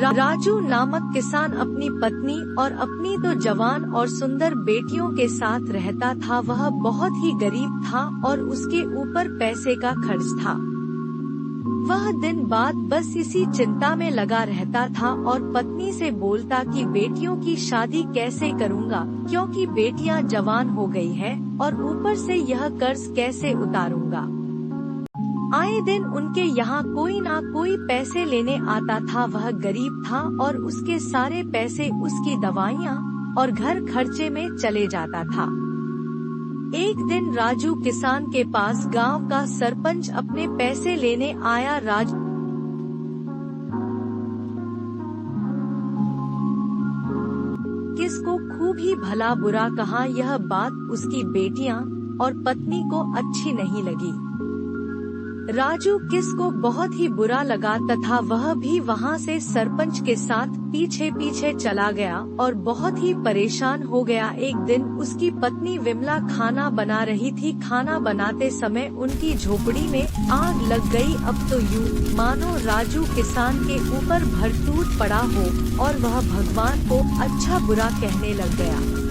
राजू नामक किसान अपनी पत्नी और अपनी दो जवान और सुंदर बेटियों के साथ रहता था। वह बहुत ही गरीब था और उसके ऊपर पैसे का खर्च था। वह दिन बाद बस इसी चिंता में लगा रहता था और पत्नी से बोलता कि बेटियों की शादी कैसे करूँगा, क्योंकि बेटियां जवान हो गई है और ऊपर से यह कर्ज कैसे उतारूंगा। आए दिन उनके यहाँ कोई ना कोई पैसे लेने आता था। वह गरीब था और उसके सारे पैसे उसकी दवाइयाँ और घर खर्चे में चले जाता था। एक दिन राजू किसान के पास गांव का सरपंच अपने पैसे लेने आया। राजू किसको खूब ही भला बुरा कहा। यह बात उसकी बेटियां और पत्नी को अच्छी नहीं लगी। राजू किसको बहुत ही बुरा लगा तथा वह भी वहां से सरपंच के साथ पीछे पीछे चला गया और बहुत ही परेशान हो गया। एक दिन उसकी पत्नी विमला खाना बना रही थी। खाना बनाते समय उनकी झोपड़ी में आग लग गई। अब तो यूं मानो राजू किसान के ऊपर भरतूट पड़ा हो और वह भगवान को अच्छा बुरा कहने लग गया।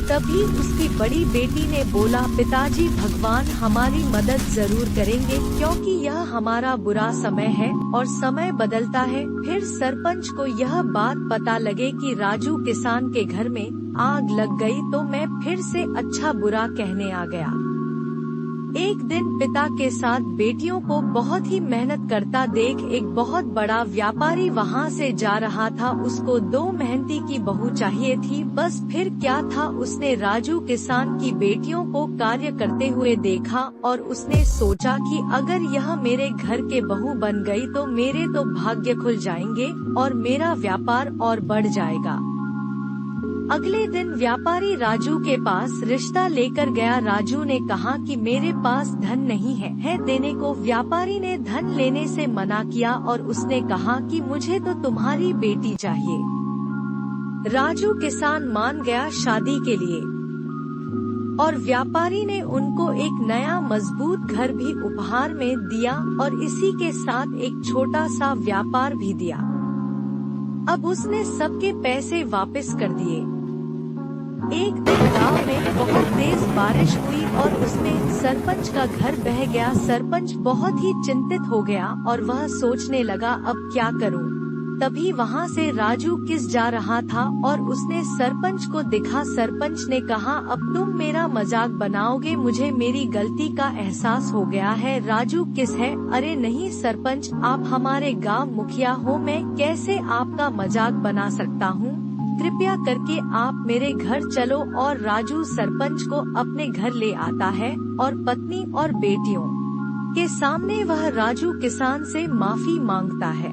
तभी उसकी बड़ी बेटी ने बोला, पिताजी भगवान हमारी मदद जरूर करेंगे, क्योंकि यह हमारा बुरा समय है और समय बदलता है। फिर सरपंच को यह बात पता लगे कि राजू किसान के घर में आग लग गई तो मैं फिर से अच्छा बुरा कहने आ गया। एक दिन पिता के साथ बेटियों को बहुत ही मेहनत करता देख एक बहुत बड़ा व्यापारी वहां से जा रहा था। उसको 2 मेहनती की बहू चाहिए थी। बस फिर क्या था, उसने राजू किसान की बेटियों को कार्य करते हुए देखा और उसने सोचा कि अगर यह मेरे घर के बहू बन गई तो मेरे तो भाग्य खुल जाएंगे और मेरा व्यापार और बढ़ जाएगा। अगले दिन व्यापारी राजू के पास रिश्ता लेकर गया। राजू ने कहा कि मेरे पास धन नहीं है देने को। व्यापारी ने धन लेने से मना किया और उसने कहा कि मुझे तो तुम्हारी बेटी चाहिए। राजू किसान मान गया शादी के लिए और व्यापारी ने उनको एक नया मजबूत घर भी उपहार में दिया और इसी के साथ एक छोटा सा व्यापार भी दिया। अब उसने सबके पैसे वापस कर दिए। एक दिन गांव में बहुत तेज बारिश हुई और उसमें सरपंच का घर बह गया। सरपंच बहुत ही चिंतित हो गया और वह सोचने लगा, अब क्या करूं। तभी वहां से राजू किस जा रहा था और उसने सरपंच को दिखा। सरपंच ने कहा, अब तुम मेरा मजाक बनाओगे, मुझे मेरी गलती का एहसास हो गया है। राजू किस है? अरे नहीं सरपंच, आप हमारे गांव मुखिया हो, मैं कैसे आपका मजाक बना सकता हूँ। कृपया करके आप मेरे घर चलो। और राजू सरपंच को अपने घर ले आता है और पत्नी और बेटियों के सामने वह राजू किसान से माफी मांगता है।